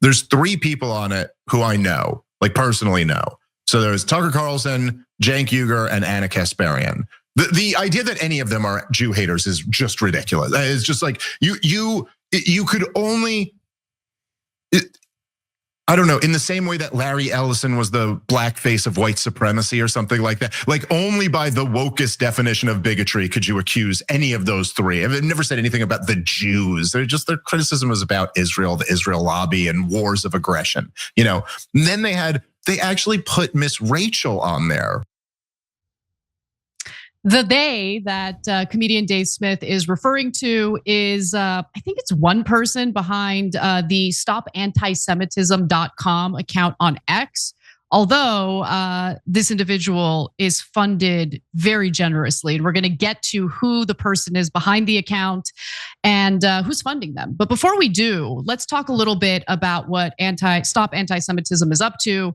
There's 3 people on it who I know, like personally know. So there's Tucker Carlson, Cenk Uygur, and Anna Kasparian. The idea that any of them are Jew haters is just ridiculous. It's just like you could only, I don't know, in the same way that Larry Ellison was the black face of white supremacy or something like that. Like only by the wokest definition of bigotry could you accuse any of those 3. I've never said anything about the Jews. Their criticism was about Israel, the Israel lobby, and wars of aggression. And then they actually put Miss Rachel on there. The they that comedian Dave Smith is referring to is, I think it's one person behind the stopantisemitism.com account on X. Although this individual is funded very generously, and we're going to get to who the person is behind the account and who's funding them. But before we do, let's talk a little bit about what Stop Antisemitism is up to.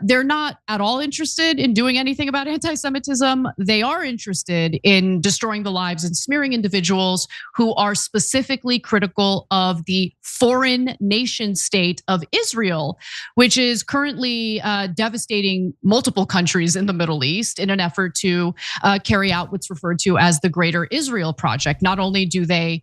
They're not at all interested in doing anything about anti-Semitism. They are interested in destroying the lives and smearing individuals who are specifically critical of the foreign nation state of Israel, which is currently devastating multiple countries in the Middle East in an effort to carry out what's referred to as the Greater Israel Project. Not only do they,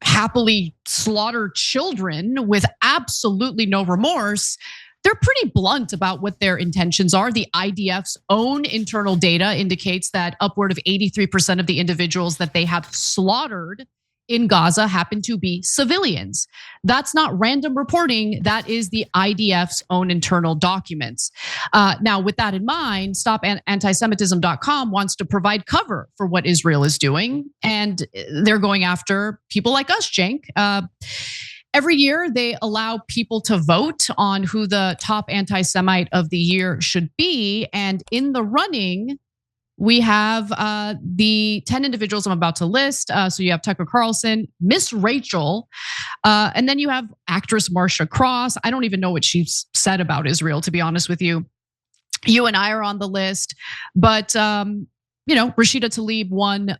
happily slaughter children with absolutely no remorse, they're pretty blunt about what their intentions are. The IDF's own internal data indicates that upward of 83% of the individuals that they have slaughtered in Gaza happen to be civilians. That's not random reporting. That is the IDF's own internal documents. Now, with that in mind, stopantisemitism.com wants to provide cover for what Israel is doing, and they're going after people like us, Cenk. Every year, they allow people to vote on who the top anti-Semite of the year should be, and in the running, we have the 10 individuals I'm about to list. So you have Tucker Carlson, Miss Rachel, and then you have actress Marsha Cross. I don't even know what she's said about Israel, to be honest with you. You and I are on the list, but Rashida Tlaib won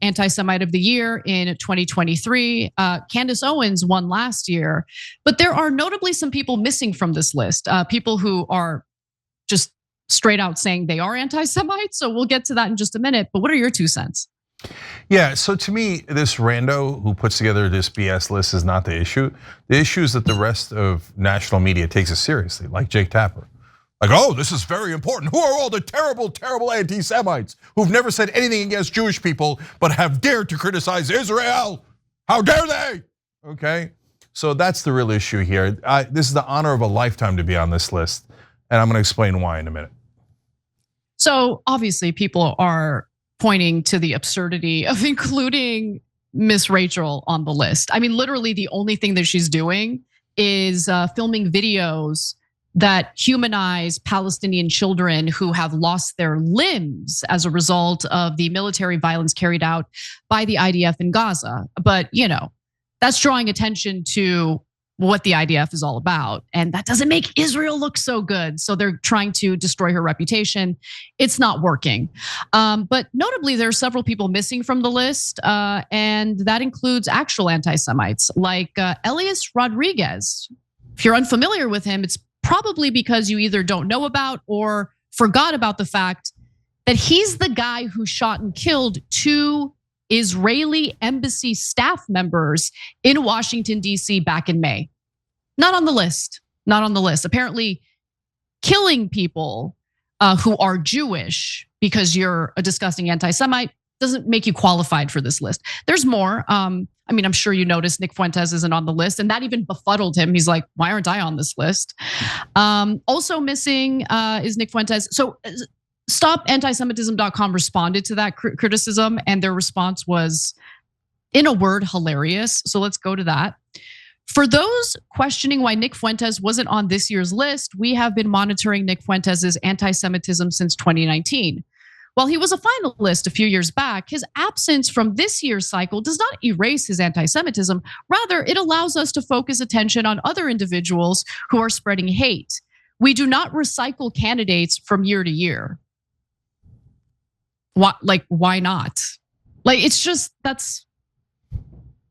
Anti-Semite of the Year in 2023. Candace Owens won last year, but there are notably some people missing from this list. People who are just straight out saying they are anti-Semites. So we'll get to that in just a minute. But what are your 2 cents? Yeah, so to me, this rando who puts together this BS list is not the issue. The issue is that the rest of national media takes it seriously, like Jake Tapper. Like, oh, this is very important. Who are all the terrible, terrible anti-Semites who've never said anything against Jewish people, but have dared to criticize Israel? How dare they? Okay, so that's the real issue here. This is the honor of a lifetime to be on this list. And I'm going to explain why in a minute. So obviously people are pointing to the absurdity of including Miss Rachel on the list. I mean, literally the only thing that she's doing is filming videos that humanize Palestinian children who have lost their limbs as a result of the military violence carried out by the IDF in Gaza. But that's drawing attention to what the IDF is all about. And that doesn't make Israel look so good. So they're trying to destroy her reputation. It's not working. But notably, there are several people missing from the list. And that includes actual anti-Semites like Elias Rodriguez. If you're unfamiliar with him, it's probably because you either don't know about or forgot about the fact that he's the guy who shot and killed 2 Israeli embassy staff members in Washington, D.C. back in May. Not on the list, not on the list. Apparently, killing people who are Jewish because you're a disgusting anti-Semite doesn't make you qualified for this list. There's more. I'm sure you noticed Nick Fuentes isn't on the list, and that even befuddled him. He's like, why aren't I on this list? Also missing is Nick Fuentes. So StopAntisemitism.com responded to that criticism, and their response was, in a word, hilarious. So let's go to that. For those questioning why Nick Fuentes wasn't on this year's list, we have been monitoring Nick Fuentes' anti-Semitism since 2019. While he was a finalist a few years back, his absence from this year's cycle does not erase his anti-Semitism. Rather, it allows us to focus attention on other individuals who are spreading hate. We do not recycle candidates from year to year. Why not? It's just, that's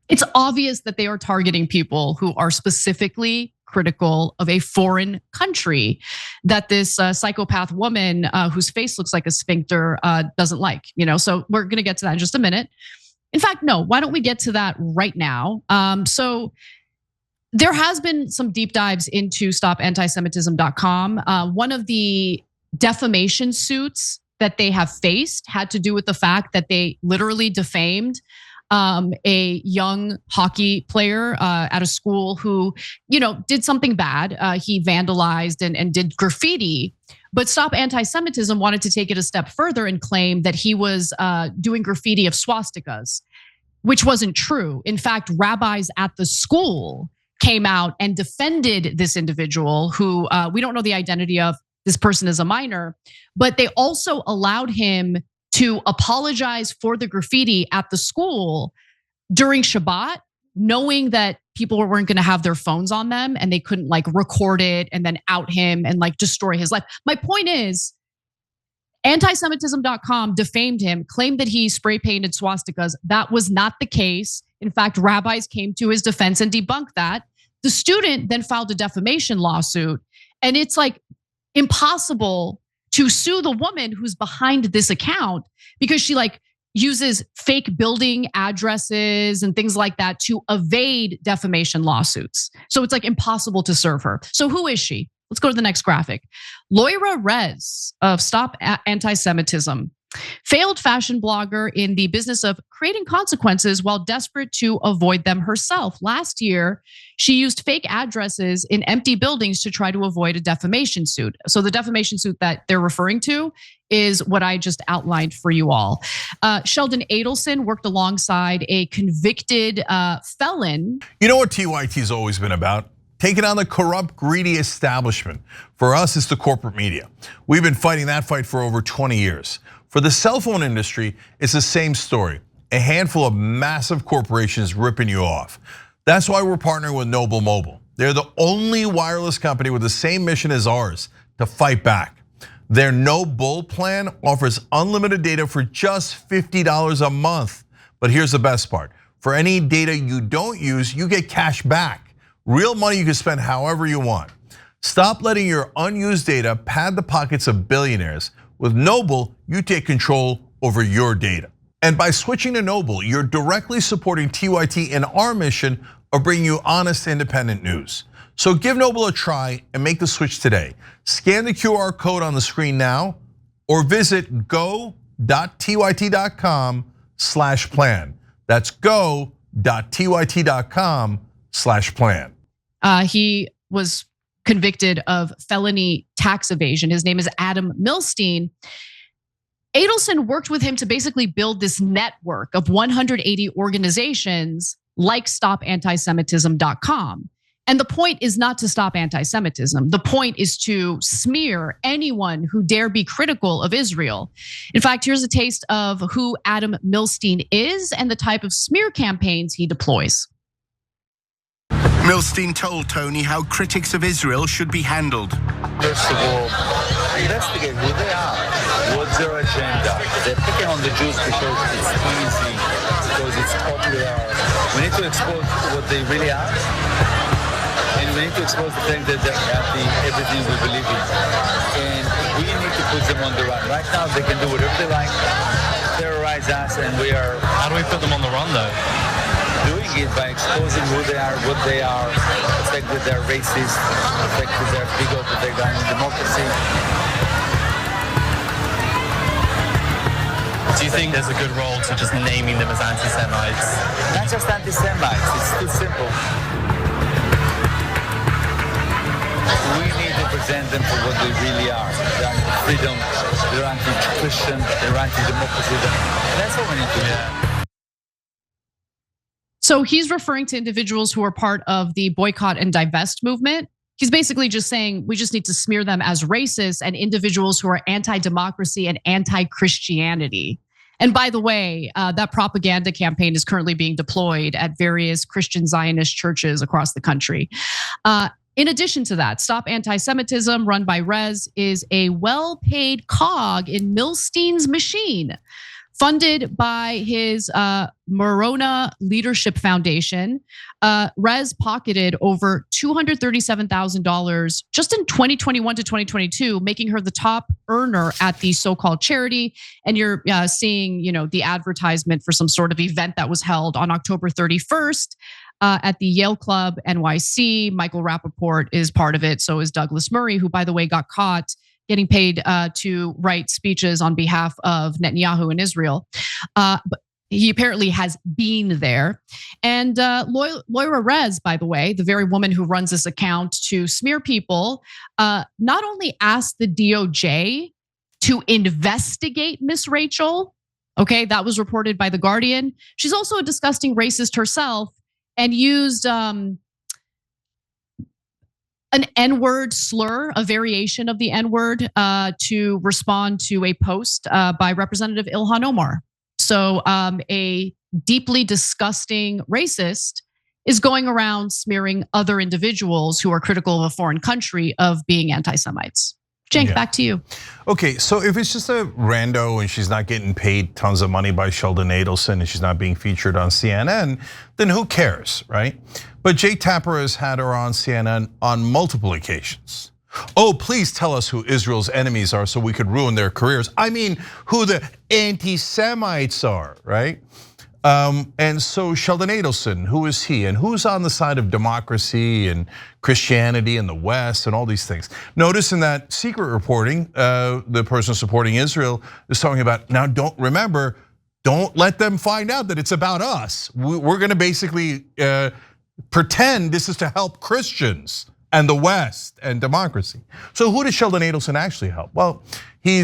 It's obvious that they are targeting people who are specifically critical of a foreign country that this psychopath woman whose face looks like a sphincter doesn't like. So we're going to get to that in just a minute. In fact, no, why don't we get to that right now? So there has been some deep dives into stopantisemitism.com. One of the defamation suits that they have faced had to do with the fact that they literally defamed a young hockey player at a school who, did something bad. He vandalized and did graffiti. But Stop Antisemitism wanted to take it a step further and claim that he was doing graffiti of swastikas, which wasn't true. In fact, rabbis at the school came out and defended this individual who we don't know the identity of. This person is a minor, but they also allowed him to apologize for the graffiti at the school during Shabbat, knowing that people weren't going to have their phones on them and they couldn't record it and then out him and destroy his life. My point is, Antisemitism.com defamed him, claimed that he spray painted swastikas. That was not the case. In fact, rabbis came to his defense and debunked that. The student then filed a defamation lawsuit, and it's impossible to sue the woman who's behind this account because she uses fake building addresses and things like that to evade defamation lawsuits. So it's impossible to serve her. So who is she? Let's go to the next graphic. Loira Rez of Stop Antisemitism, failed fashion blogger in the business of creating consequences while desperate to avoid them herself. Last year, she used fake addresses in empty buildings to try to avoid a defamation suit. So the defamation suit that they're referring to is what I just outlined for you all. Sheldon Adelson worked alongside a convicted felon. You know what TYT's always been about? Taking on the corrupt, greedy establishment. For us, it's the corporate media. We've been fighting that fight for over 20 years. For the cell phone industry, it's the same story. A handful of massive corporations ripping you off. That's why we're partnering with Noble Mobile. They're the only wireless company with the same mission as ours, to fight back. Their No Bull plan offers unlimited data for just $50 a month. But here's the best part. For any data you don't use, you get cash back. Real money you can spend however you want. Stop letting your unused data pad the pockets of billionaires. With Noble, you take control over your data. And by switching to Noble, you're directly supporting TYT in our mission of bringing you honest, independent news. So give Noble a try and make the switch today. Scan the QR code on the screen now or visit go.tyt.com/plan. That's go.tyt.com/plan. He was convicted of felony tax evasion. His name is Adam Milstein. Adelson worked with him to basically build this network of 180 organizations like StopAntisemitism.com. And the point is not to stop anti-Semitism. The point is to smear anyone who dare be critical of Israel. In fact, here's a taste of who Adam Milstein is and the type of smear campaigns he deploys. Milstein told Tony how critics of Israel should be handled. First of all, investigate who they are. What's their agenda? They're picking on the Jews because it's easy, because it's popular. We need to expose what they really are. And we need to expose the fact that they're everything we believe in. And we need to put them on the run. Right now, they can do whatever they like, terrorize us, and we are... How do we put them on the run, though? Doing it by exposing who they are, what they are, the fact that they're racist, the fact that they're bigot, that they're democracy. Do you think there's a good role to just naming them as anti-Semites? Not just anti-Semites, it's too simple. We need to present them for what they really are. They're anti-freedom, they're anti-Christian, they're anti-democracy. And that's what we need to do. So he's referring to individuals who are part of the boycott and divest movement. He's basically just saying we just need to smear them as racist and individuals who are anti-democracy and anti-Christianity. And by the way, that propaganda campaign is currently being deployed at various Christian Zionist churches across the country. In addition to that, Stop Antisemitism, run by Rez, is a well-paid cog in Milstein's machine. Funded by his Morona Leadership Foundation, Rez pocketed over $237,000 just in 2021 to 2022, making her the top earner at the so-called charity. And you're seeing, the advertisement for some sort of event that was held on October 31st at the Yale Club NYC. Michael Rappaport is part of it. So is Douglas Murray, who, by the way, got caught getting paid to write speeches on behalf of Netanyahu in Israel. But he apparently has been there. And Moira Rez, by the way, the very woman who runs this account to smear people, not only asked the DOJ to investigate Miss Rachel, okay, that was reported by The Guardian. She's also a disgusting racist herself and used an N-word slur, a variation of the N-word, to respond to a post by Representative Ilhan Omar. So a deeply disgusting racist is going around smearing other individuals who are critical of a foreign country of being anti-Semites. Cenk, back to you. Okay, so if it's just a rando and she's not getting paid tons of money by Sheldon Adelson and she's not being featured on CNN, then who cares, right? But Jake Tapper has had her on CNN on multiple occasions. Oh, please tell us who Israel's enemies are so we could ruin their careers. I mean, who the Antisemites are, right? And so Sheldon Adelson, who is he? And who's on the side of democracy and Christianity in the West and all these things? Notice in that secret reporting, the person supporting Israel is talking about, now don't let them find out that it's about us. We're gonna basically pretend this is to help Christians and the West and democracy. So who does Sheldon Adelson actually help? Well, he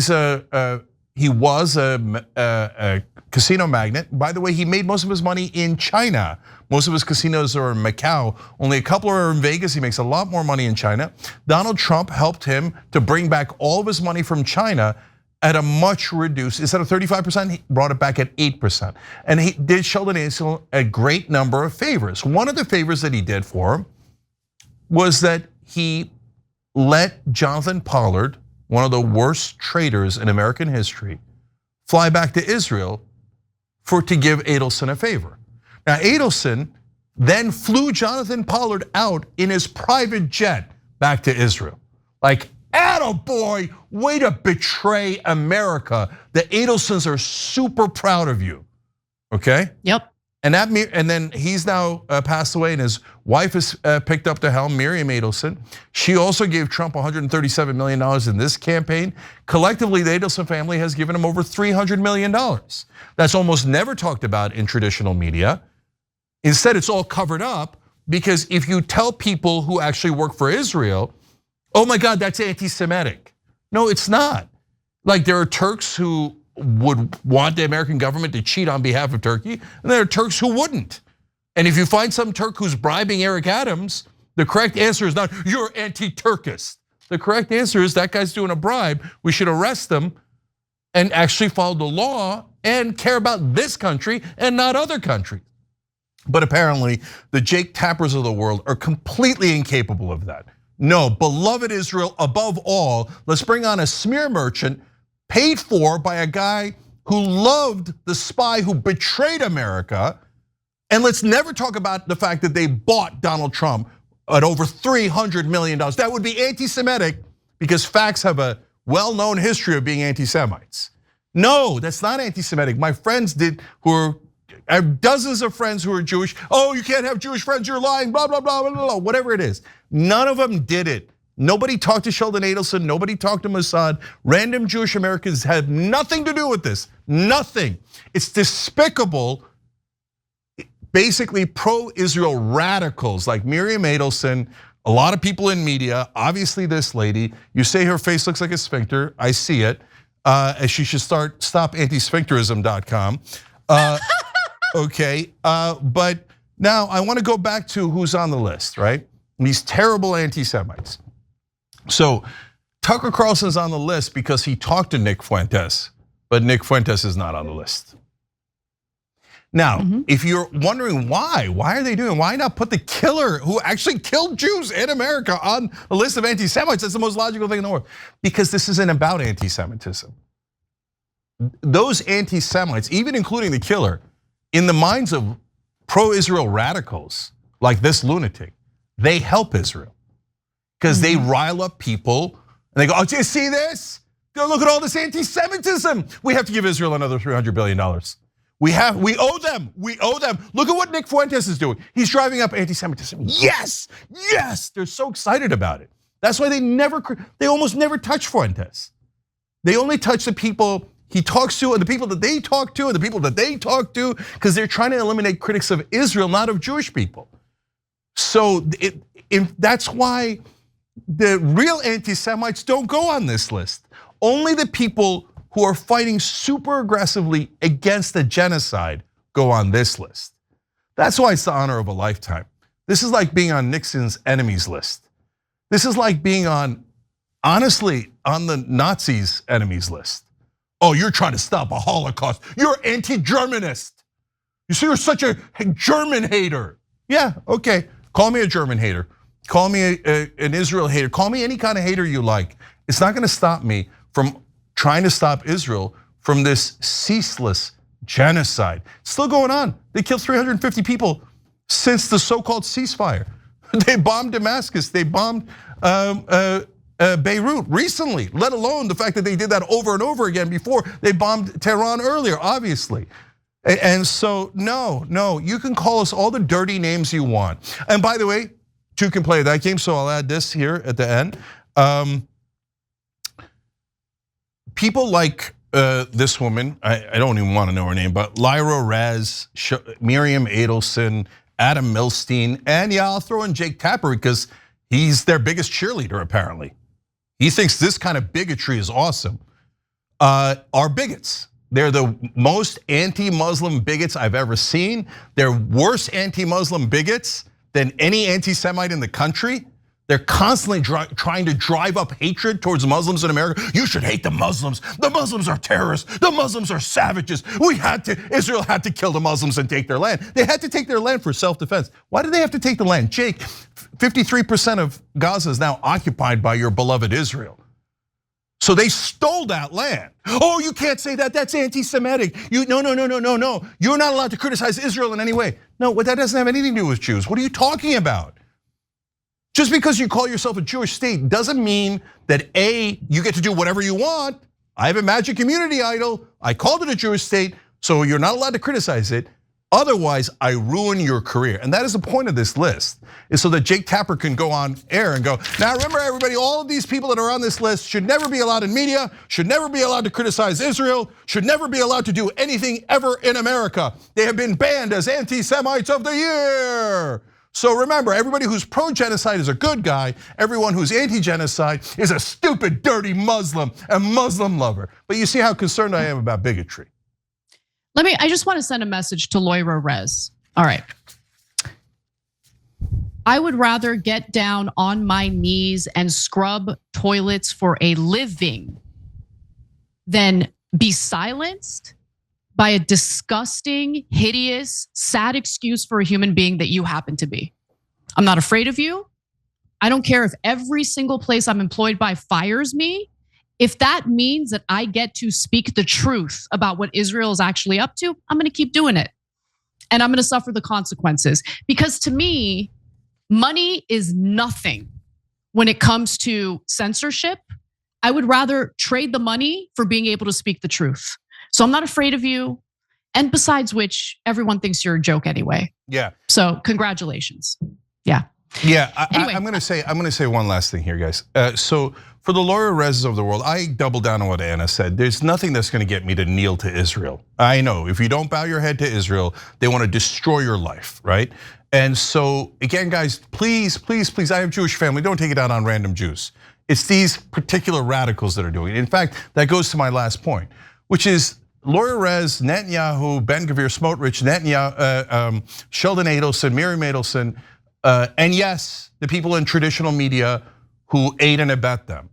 was a casino magnate. By the way, he made most of his money in China. Most of his casinos are in Macau. Only a couple are in Vegas. He makes a lot more money in China. Donald Trump helped him to bring back all of his money from China at a much reduced, instead of 35%, he brought it back at 8%. And he did Sheldon Adelson a great number of favors. One of the favors that he did for him was that he let Jonathan Pollard, one of the worst traitors in American history, fly back to Israel to give Adelson a favor. Now Adelson then flew Jonathan Pollard out in his private jet back to Israel. Like, attaboy, way to betray America. The Adelsons are super proud of you, okay? Yep. And then he's now passed away, and his wife has picked up the helm, Miriam Adelson. She also gave Trump $137 million in this campaign. Collectively, the Adelson family has given him over $300 million. That's almost never talked about in traditional media. Instead, it's all covered up, because if you tell people who actually work for Israel, oh my God, that's anti-Semitic. No, it's not. Like, there are Turks who would want the American government to cheat on behalf of Turkey, and there are Turks who wouldn't. And if you find some Turk who's bribing Eric Adams, the correct answer is not, you're anti-Turkist. The correct answer is, that guy's doing a bribe. We should arrest them and actually follow the law and care about this country and not other countries. But apparently, the Jake Tappers of the world are completely incapable of that. No, beloved Israel above all, let's bring on a smear merchant paid for by a guy who loved the spy who betrayed America. And let's never talk about the fact that they bought Donald Trump at over $300 million. That would be anti-Semitic, because facts have a well-known history of being anti-Semites. No, that's not anti-Semitic. My friends I have dozens of friends who are Jewish. Oh, you can't have Jewish friends, you're lying, blah, blah, blah, blah, blah, whatever it is. None of them did it. Nobody talked to Sheldon Adelson, nobody talked to Mossad. Random Jewish Americans had nothing to do with this, nothing. It's despicable. Basically, pro-Israel radicals like Miriam Adelson, a lot of people in media, obviously this lady, you say her face looks like a sphincter, I see it. She should stop antisphincterism.com. Okay, but now I want to go back to who's on the list, right? These terrible anti-Semites. So Tucker Carlson's on the list because he talked to Nick Fuentes, but Nick Fuentes is not on the list. Now, if you're wondering why are they doing? Why not put the killer who actually killed Jews in America on a list of anti-Semites? That's the most logical thing in the world. Because this isn't about anti-Semitism. those anti-Semites, even including the killer, in the minds of pro-Israel radicals like this lunatic, they help Israel because they rile up people and they go, oh, do you see this? Go look at all this anti-Semitism. We have to give Israel another $300 billion. We owe them. Look at what Nick Fuentes is doing. He's driving up anti-Semitism. Yes. They're so excited about it. That's why they almost never touch Fuentes. They only touch the people he talks to and the people that they talk to and the people that they talk to because they're trying to eliminate critics of Israel, not of Jewish people. So that's why the real anti-Semites don't go on this list. Only the people who are fighting super aggressively against the genocide go on this list. That's why it's the honor of a lifetime. This is like being on Nixon's enemies list. This is like being honestly, on the Nazis' enemies list. Oh, you're trying to stop a Holocaust. You're anti-Germanist. You see, you're such a German hater. Yeah, okay, call me a German hater. Call me an Israel hater. Call me any kind of hater you like. It's not gonna stop me from trying to stop Israel from this ceaseless genocide. It's still going on. They killed 350 people since the so-called ceasefire. They bombed Damascus, they bombed Beirut recently, let alone the fact that they did that over and over again before. They bombed Tehran earlier, obviously. And so, no, you can call us all the dirty names you want. And by the way, two can play that game, so I'll add this here at the end. People like this woman, I don't even want to know her name, but Lyra Rez, Miriam Adelson, Adam Milstein, and yeah, I'll throw in Jake Tapper because he's their biggest cheerleader apparently. He thinks this kind of bigotry is awesome. Are bigots. They're the most anti-Muslim bigots I've ever seen. They're worse anti-Muslim bigots than any anti-Semite in the country. They're constantly trying to drive up hatred towards Muslims in America. You should hate the Muslims. The Muslims are terrorists. The Muslims are savages. Israel had to kill the Muslims and take their land. They had to take their land for self-defense. Why did they have to take the land? Jake, 53% of Gaza is now occupied by your beloved Israel. So they stole that land. Oh, you can't say that, that's anti-Semitic. No. You're not allowed to criticize Israel in any way. No, that doesn't have anything to do with Jews. What are you talking about? Just because you call yourself a Jewish state doesn't mean that you get to do whatever you want. I have a magic community idol. I called it a Jewish state, so you're not allowed to criticize it. Otherwise, I ruin your career. And that is the point of this list, is so that Jake Tapper can go on air and go, now remember everybody, all of these people that are on this list should never be allowed in media, should never be allowed to criticize Israel, should never be allowed to do anything ever in America. They have been banned as Anti-Semites of the Year. So remember, everybody who's pro-genocide is a good guy. Everyone who's anti-genocide is a stupid, dirty Muslim, a Muslim lover. But you see how concerned I am about bigotry. I just want to send a message to Lyra Rez. All right. I would rather get down on my knees and scrub toilets for a living than be silenced by a disgusting, hideous, sad excuse for a human being that you happen to be. I'm not afraid of you. I don't care if every single place I'm employed by fires me. If that means that I get to speak the truth about what Israel is actually up to, I'm gonna keep doing it. And I'm gonna suffer the consequences. Because to me, money is nothing when it comes to censorship. I would rather trade the money for being able to speak the truth. So I'm not afraid of you. And besides which, everyone thinks you're a joke anyway. Yeah. So congratulations. Yeah. Yeah, Anyway. I'm gonna say one last thing here, guys. So for the Lyra Rezes of the world, I double down on what Anna said. There's nothing that's gonna get me to kneel to Israel. I know, if you don't bow your head to Israel, they wanna destroy your life, right? And so again, guys, please, I have Jewish family, don't take it out on random Jews. It's these particular radicals that are doing it. In fact, that goes to my last point, which is Lyra Rez, Netanyahu, Ben Gvir, Smotrich, Netanyahu, Sheldon Adelson, Miriam Adelson, and yes, the people in traditional media who aid and abet them,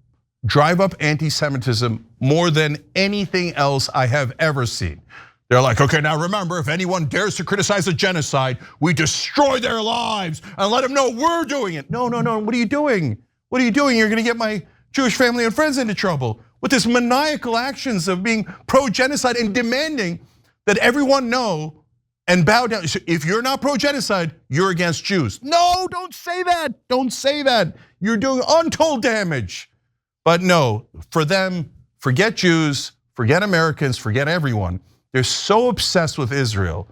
drive up anti-Semitism more than anything else I have ever seen. They're like, okay, now remember, if anyone dares to criticize a genocide, we destroy their lives and let them know we're doing it. No, what are you doing? What are you doing? You're gonna get my Jewish family and friends into trouble. with this maniacal actions of being pro-genocide and demanding that everyone know and bow down. If you're not pro-genocide, you're against Jews. No, don't say that. Don't say that. You're doing untold damage. But no, for them, forget Jews, forget Americans, forget everyone. They're so obsessed with Israel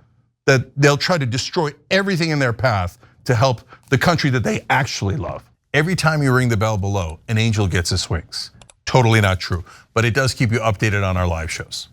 that they'll try to destroy everything in their path to help the country that they actually love. Every time you ring the bell below, an angel gets his wings. Totally not true, but it does keep you updated on our live shows.